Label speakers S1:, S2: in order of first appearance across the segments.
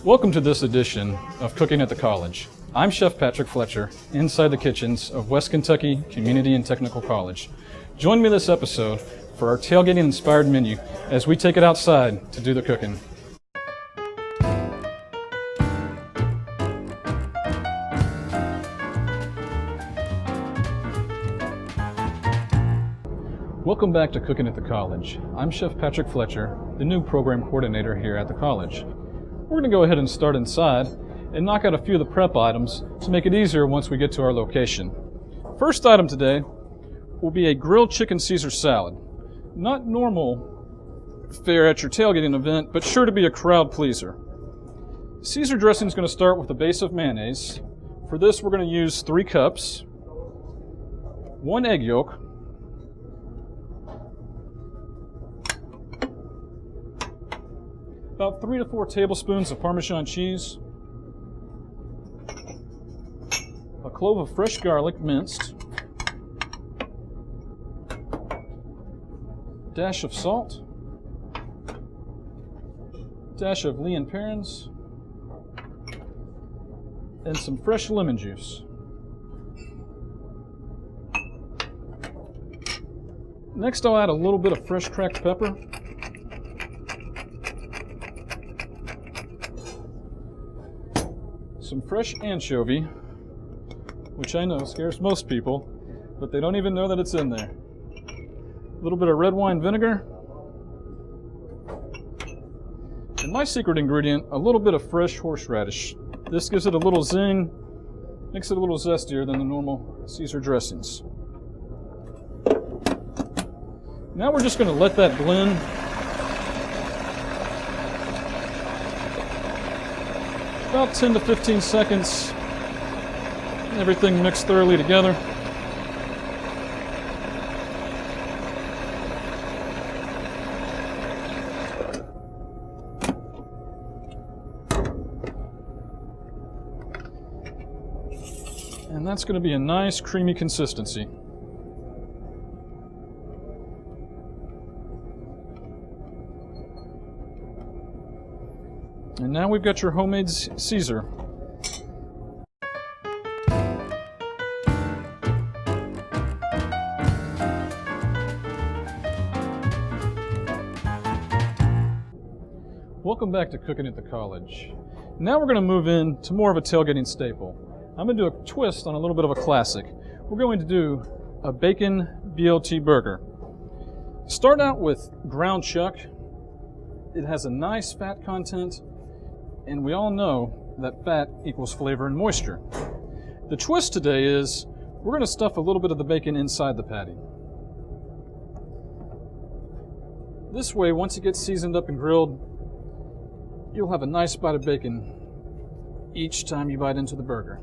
S1: Welcome to this edition of Cooking at the College. I'm Chef Patrick Fletcher, inside the kitchens of West Kentucky Community and Technical College. Join me this episode for our tailgating-inspired menu as we take it outside to do the cooking. Welcome back to Cooking at the College. I'm Chef Patrick Fletcher, the new program coordinator here at the college. We're going to go ahead and start inside and knock out a few of the prep items to make it easier once we get to our location. First item today will be a grilled chicken Caesar salad. Not normal fare at your tailgating event, but sure to be a crowd pleaser. Caesar dressing is going to start with a base of mayonnaise. For this, we're going to use 3 cups, 1 egg yolk, about 3 to 4 tablespoons of Parmesan cheese, a clove of fresh garlic minced, dash of salt, dash of Lea and Perrins, and some fresh lemon juice. Next, I'll add a little bit of fresh cracked pepper, some fresh anchovy, which I know scares most people, but they don't even know that it's in there. A little bit of red wine vinegar, and my secret ingredient, a little bit of fresh horseradish. This gives it a little zing, makes it a little zestier than the normal Caesar dressings. Now we're just going to let that blend. About 10 to 15 seconds, everything mixed thoroughly together. And that's going to be a nice creamy consistency. And now we've got your homemade Caesar. Welcome back to Cooking at the College. Now we're going to move into more of a tailgating staple. I'm going to do a twist on a little bit of a classic. We're going to do a bacon BLT burger. Start out with ground chuck. It has a nice fat content, and we all know that fat equals flavor and moisture. The twist today is we're going to stuff a little bit of the bacon inside the patty. This way, once it gets seasoned up and grilled, you'll have a nice bite of bacon each time you bite into the burger.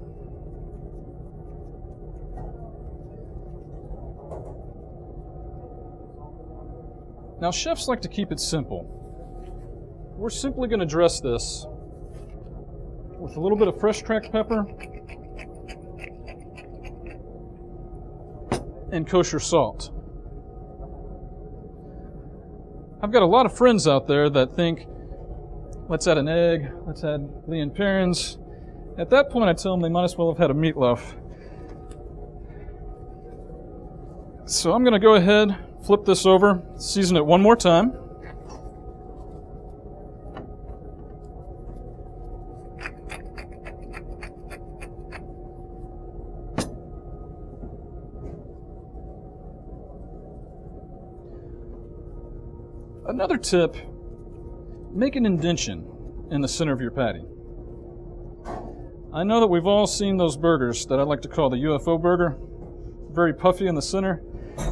S1: Now, chefs like to keep it simple. We're simply going to dress this with a little bit of fresh cracked pepper and kosher salt. I've got a lot of friends out there that think, let's add an egg, let's add Lea and Perrins. At that point, I tell them they might as well have had a meatloaf. So I'm going to go ahead, flip this over, season it one more time. Another tip, make an indention in the center of your patty. I know that we've all seen those burgers that I like to call the UFO burger, very puffy in the center.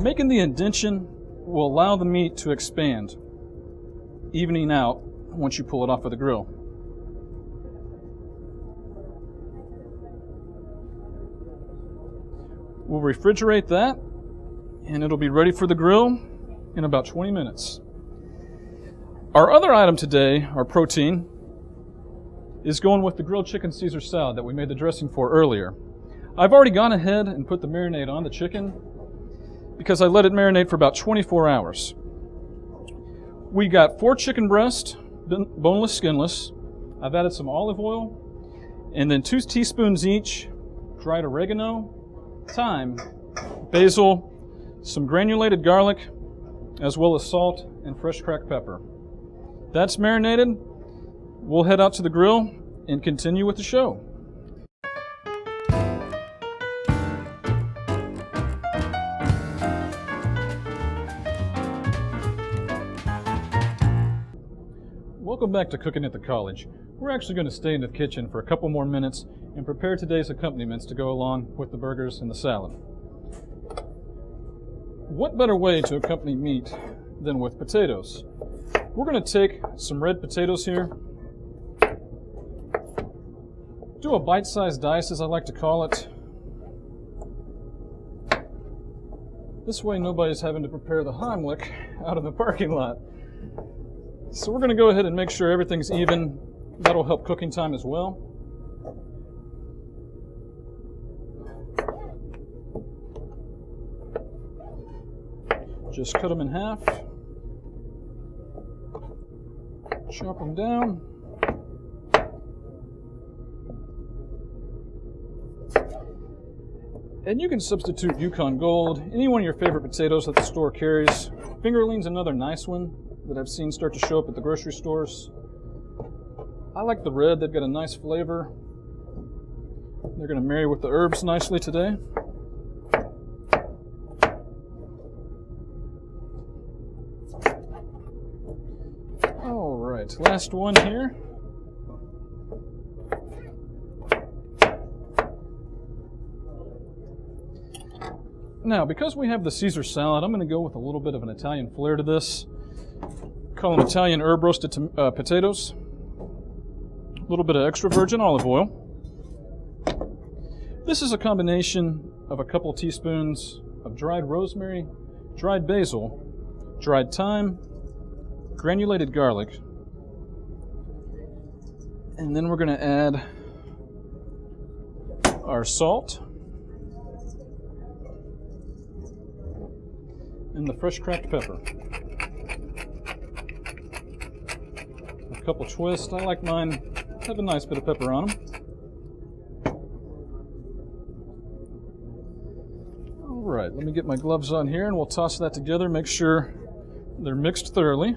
S1: Making the indention will allow the meat to expand, evening out once you pull it off of the grill. We'll refrigerate that, and it'll be ready for the grill in about 20 minutes. Our other item today, our protein, is going with the grilled chicken Caesar salad that we made the dressing for earlier. I've already gone ahead and put the marinade on the chicken because I let it marinate for about 24 hours. We got 4 chicken breasts, boneless, skinless. I've added some olive oil, and then 2 teaspoons each dried oregano, thyme, basil, some granulated garlic, as well as salt and fresh cracked pepper. That's marinated. We'll head out to the grill and continue with the show. Welcome back to Cooking at the College. We're actually going to stay in the kitchen for a couple more minutes and prepare today's accompaniments to go along with the burgers and the salad. What better way to accompany meat than with potatoes? We're going to take some red potatoes here, do a bite-sized dice as I like to call it. This way nobody's having to prepare the Heimlich out in the parking lot. So we're going to go ahead and make sure everything's even. That'll help cooking time as well. Just cut them in half. Chop them down. And you can substitute Yukon Gold, any one of your favorite potatoes that the store carries. Fingerling's another nice one that I've seen start to show up at the grocery stores. I like the red, they've got a nice flavor. They're going to marry with the herbs nicely today. All right, last one here. Now, because we have the Caesar salad, I'm going to go with a little bit of an Italian flair to this. Call them Italian herb roasted potatoes. A little bit of extra virgin olive oil. This is a combination of a couple teaspoons of dried rosemary, dried basil, dried thyme, granulated garlic, and then we're going to add our salt and the fresh cracked pepper. A couple twists. I like mine have a nice bit of pepper on them. All right, let me get my gloves on here and we'll toss that together, make sure they're mixed thoroughly.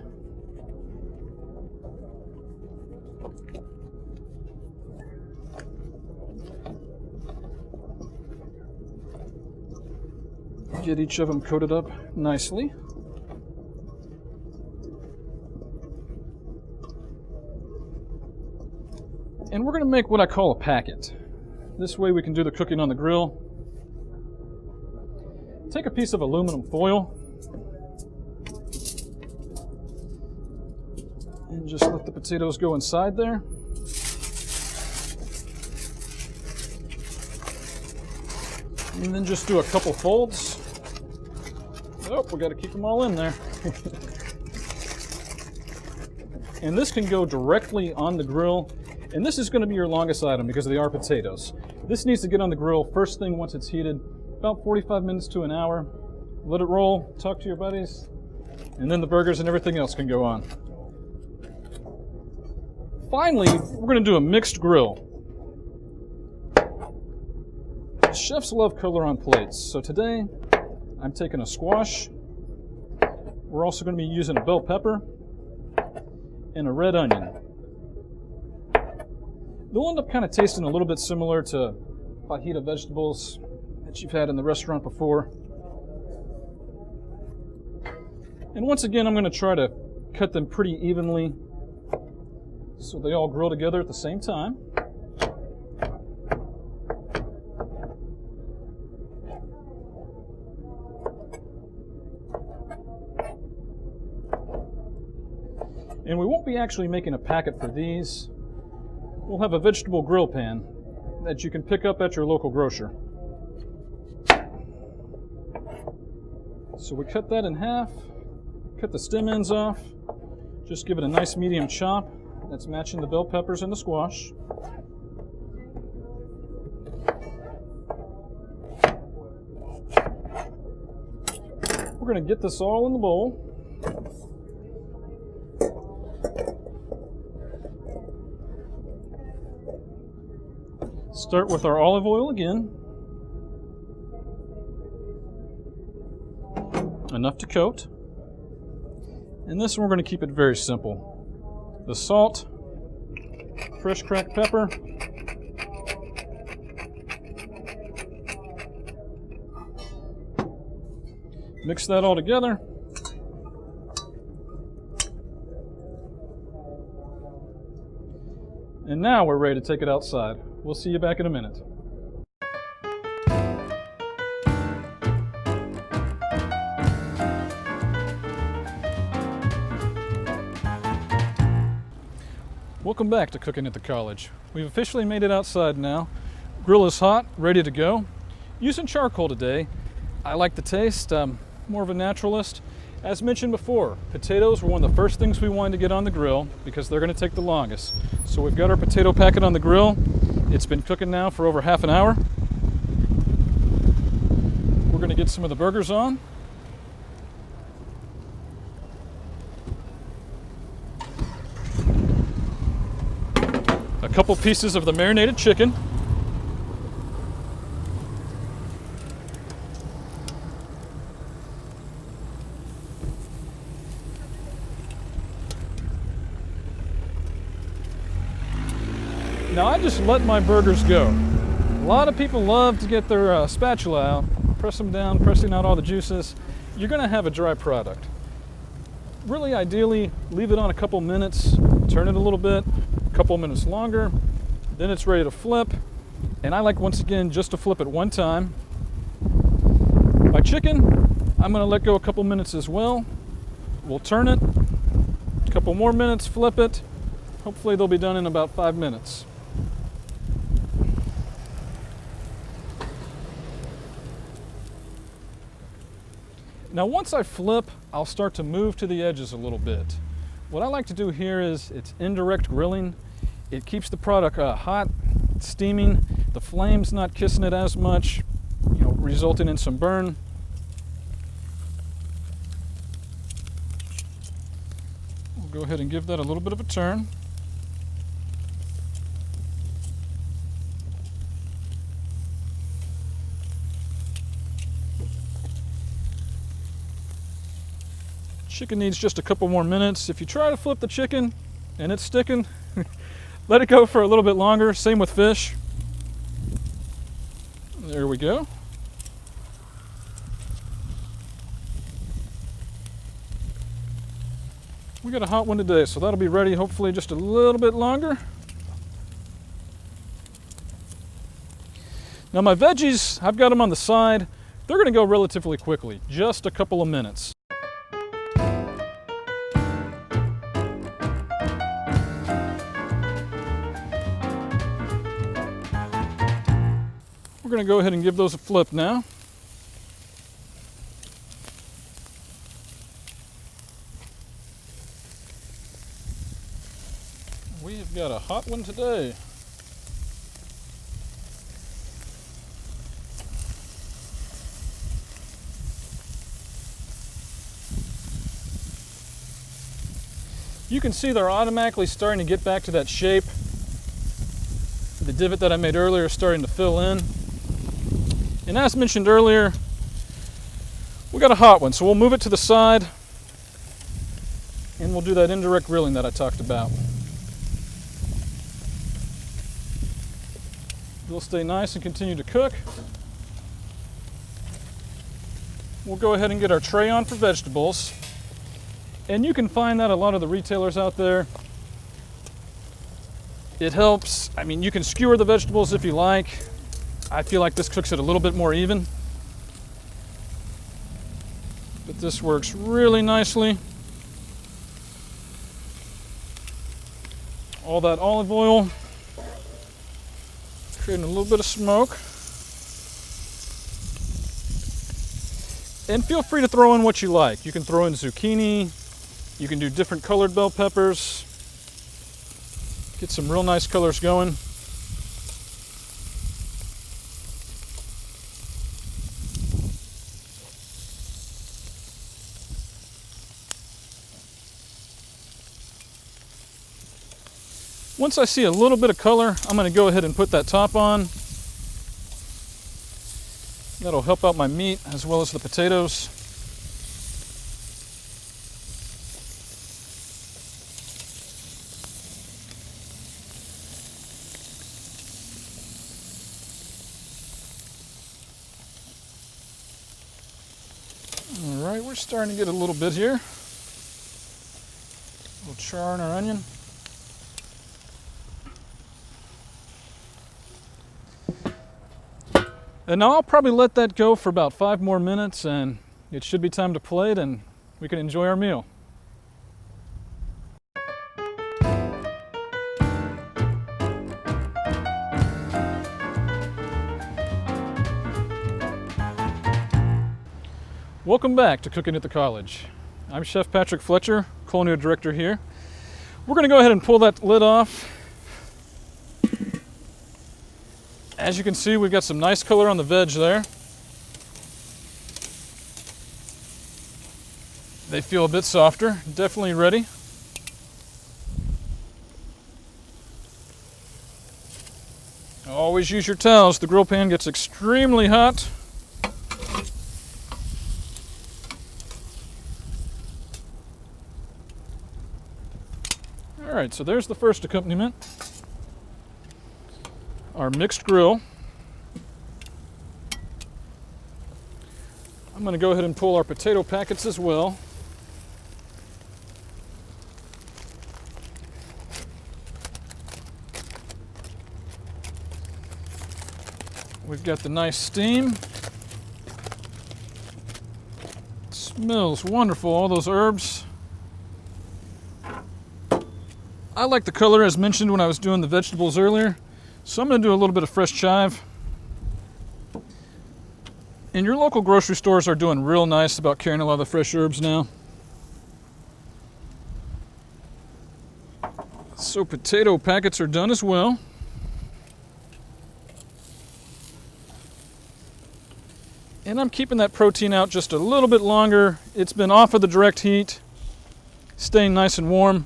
S1: Get each of them coated up nicely. And we're going to make what I call a packet. This way we can do the cooking on the grill. Take a piece of aluminum foil and just let the potatoes go inside there. And then just do a couple folds. Oh, we got to keep them all in there. And this can go directly on the grill. And this is going to be your longest item because they are potatoes. This needs to get on the grill first thing once it's heated, about 45 minutes to an hour. Let it roll, talk to your buddies, and then the burgers and everything else can go on. Finally, we're going to do a mixed grill. Chefs love color on plates, so today I'm taking a squash. We're also going to be using a bell pepper and a red onion. They'll end up kind of tasting a little bit similar to fajita vegetables that you've had in the restaurant before. And once again, I'm going to try to cut them pretty evenly so they all grill together at the same time. And we won't be actually making a packet for these. We'll have a vegetable grill pan that you can pick up at your local grocer. So we cut that in half, cut the stem ends off, just give it a nice medium chop. That's matching the bell peppers and the squash. We're going to get this all in the bowl. Start with our olive oil again. Enough to coat. And this one we're going to keep it very simple. The salt, fresh cracked pepper, mix that all together. And now we're ready to take it outside. We'll see you back in a minute. Welcome back to Cooking at the College. We've officially made it outside now. Grill is hot, ready to go. Using charcoal today. I like the taste. More of a naturalist. As mentioned before, potatoes were one of the first things we wanted to get on the grill because they're going to take the longest. So we've got our potato packet on the grill. It's been cooking now for over half an hour. We're going to get some of the burgers on. A couple pieces of the marinated chicken. Now I just let my burgers go. A lot of people love to get their spatula out, press them down, pressing out all the juices. You're going to have a dry product. Really ideally, leave it on a couple minutes, turn it a little bit, a couple minutes longer, then it's ready to flip. And I like, once again, just to flip it one time. My chicken, I'm going to let go a couple minutes as well. We'll turn it, a couple more minutes, flip it. Hopefully they'll be done in about 5 minutes. Now once I flip, I'll start to move to the edges a little bit. What I like to do here is it's indirect grilling. It keeps the product hot, steaming, the flame's not kissing it as much, resulting in some burn. We'll go ahead and give that a little bit of a turn. Chicken needs just a couple more minutes. If you try to flip the chicken and it's sticking, let it go for a little bit longer. Same with fish. There we go. We got a hot one today, so that'll be ready hopefully just a little bit longer. Now my veggies, I've got them on the side. They're going to go relatively quickly, just a couple of minutes. We're going to go ahead and give those a flip now. We've got a hot one today. You can see they're automatically starting to get back to that shape. The divot that I made earlier is starting to fill in. And as mentioned earlier, we got a hot one, so we'll move it to the side and we'll do that indirect grilling that I talked about. It'll stay nice and continue to cook. We'll go ahead and get our tray on for vegetables. And you can find that a lot of the retailers out there. It helps. I mean, you can skewer the vegetables if you like. I feel like this cooks it a little bit more even. But this works really nicely. All that olive oil, creating a little bit of smoke. And feel free to throw in what you like. You can throw in zucchini. You can do different colored bell peppers. Get some real nice colors going. once I see a little bit of color, I'm going to go ahead and put that top on. That'll help out my meat as well as the potatoes. All right, we're starting to get a little bit here. A little char on our onion. And now I'll probably let that go for about 5 more minutes, and it should be time to plate and we can enjoy our meal. Welcome back to Cooking at the College. I'm Chef Patrick Fletcher, Culinary Director here. We're going to go ahead and pull that lid off. As you can see, we've got some nice color on the veg there. They feel a bit softer, definitely ready. Always use your towels. The grill pan gets extremely hot. All right, so there's the first accompaniment. Our mixed grill. I'm going to go ahead and pull our potato packets as well. We've got the nice steam. It smells wonderful, all those herbs. I like the color as mentioned when I was doing the vegetables earlier. So I'm going to do a little bit of fresh chive. And your local grocery stores are doing real nice about carrying a lot of the fresh herbs now. So potato packets are done as well. And I'm keeping that protein out just a little bit longer. It's been off of the direct heat, staying nice and warm.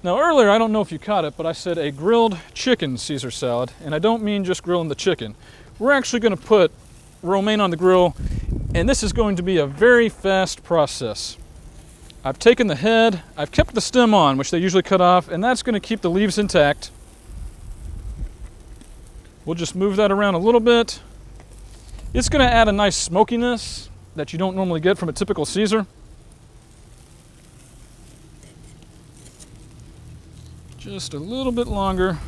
S1: Now earlier, I don't know if you caught it, but I said a grilled chicken Caesar salad, and I don't mean just grilling the chicken. We're actually going to put romaine on the grill, and this is going to be a very fast process. I've taken the head, I've kept the stem on, which they usually cut off, and that's going to keep the leaves intact. We'll just move that around a little bit. It's going to add a nice smokiness that you don't normally get from a typical Caesar. Just a little bit longer.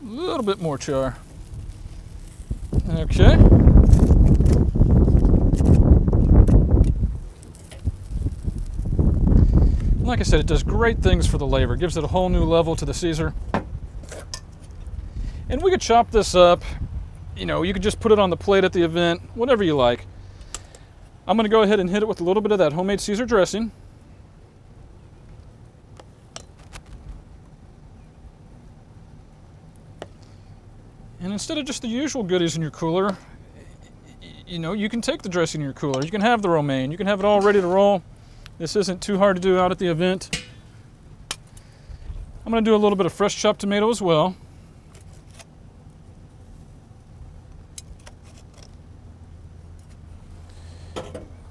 S1: A little bit more char. Okay. Like I said, it does great things for the flavor. It gives it a whole new level to the Caesar. And we could chop this up. You know, you could just put it on the plate at the event, whatever you like. I'm going to go ahead and hit it with a little bit of that homemade Caesar dressing. And instead of just the usual goodies in your cooler, you know, you can take the dressing in your cooler. You can have the romaine. You can have it all ready to roll. This isn't too hard to do out at the event. I'm going to do a little bit of fresh chopped tomato as well.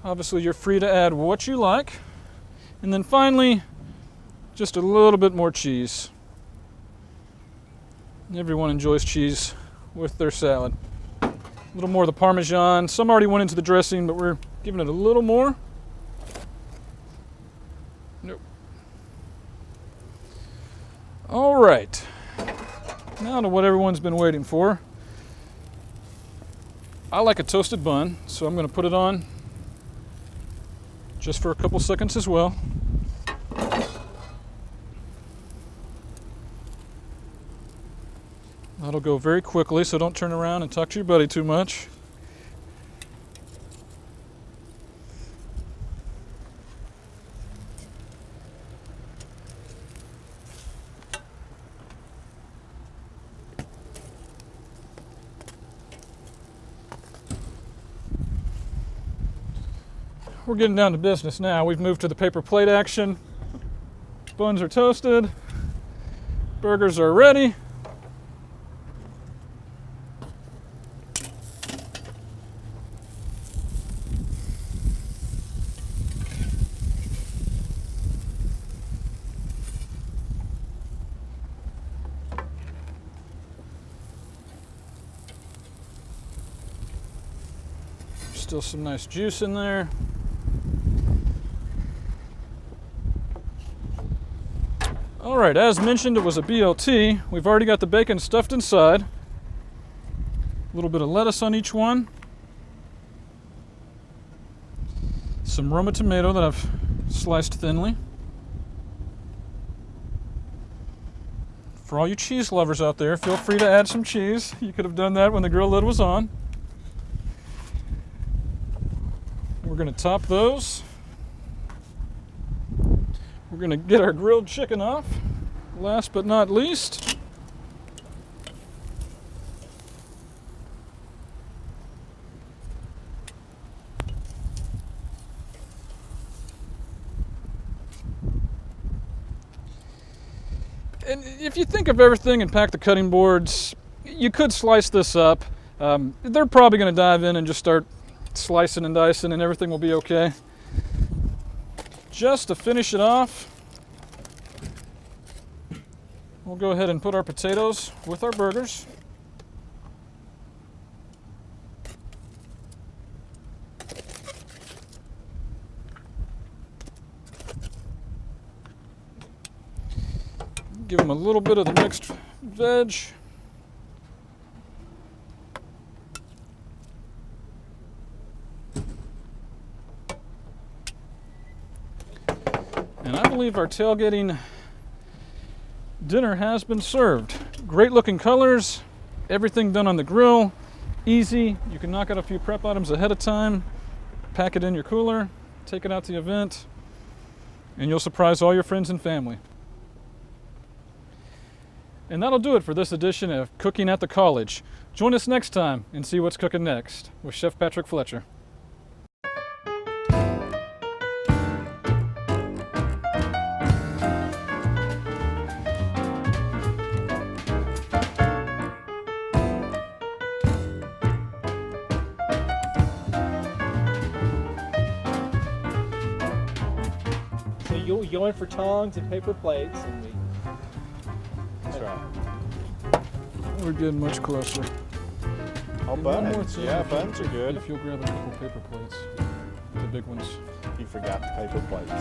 S1: Obviously, you're free to add what you like. And then finally, just a little bit more cheese. Everyone enjoys cheese with their salad. A little more of the Parmesan. Some already went into the dressing, but we're giving it a little more. Nope. All right. Now to what everyone's been waiting for. I like a toasted bun, so I'm going to put it on just for a couple seconds as well. That'll go very quickly, so don't turn around and talk to your buddy too much. we're getting down to business now. We've moved to the paper plate action. Buns are toasted. Burgers are ready. Still some nice juice in there. All right, as mentioned, it was a BLT. We've already got the bacon stuffed inside. A little bit of lettuce on each one. Some Roma tomato that I've sliced thinly. For all you cheese lovers out there, feel free to add some cheese. You could have done that when the grill lid was on. We're going to top those. We're going to get our grilled chicken off. Last but not least, and if you think of everything and pack the cutting boards, you could slice this up. They're probably going to dive in and just start slicing and dicing and everything will be okay. Just to finish it off, we'll go ahead and put our potatoes with our burgers. Give them a little bit of the mixed veg. And I believe our tailgating dinner has been served. Great looking colors, everything done on the grill, easy. You can knock out a few prep items ahead of time, pack it in your cooler, take it out to the event, and you'll surprise all your friends and family. And that'll do it for this edition of Cooking at the College. Join us next time and see what's cooking next with Chef Patrick Fletcher.
S2: So you went for tongs and paper plates, and we.
S3: That's right.
S1: We're getting much closer.
S3: I'll
S1: And
S3: bun
S1: one more
S3: it.
S1: thing,
S3: Yeah,
S1: if
S3: buns are good.
S1: If you'll grab a couple paper plates, the big ones.
S3: You forgot the paper plates.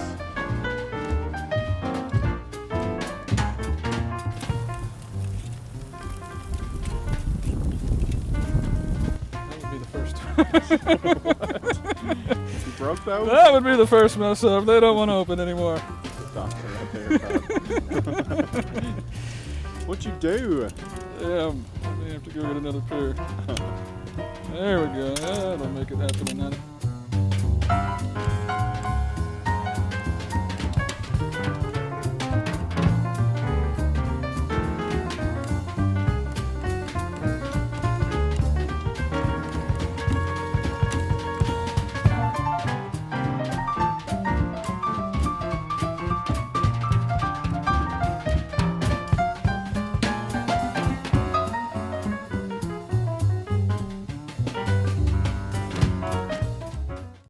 S1: That would be the first.
S3: You broke those?
S1: That would be the first mess up. They don't want to open anymore.
S3: Doctor right there, pal. What'd you do?
S1: Yeah, I may have to go get another pair. There we go. That'll make it happen in that.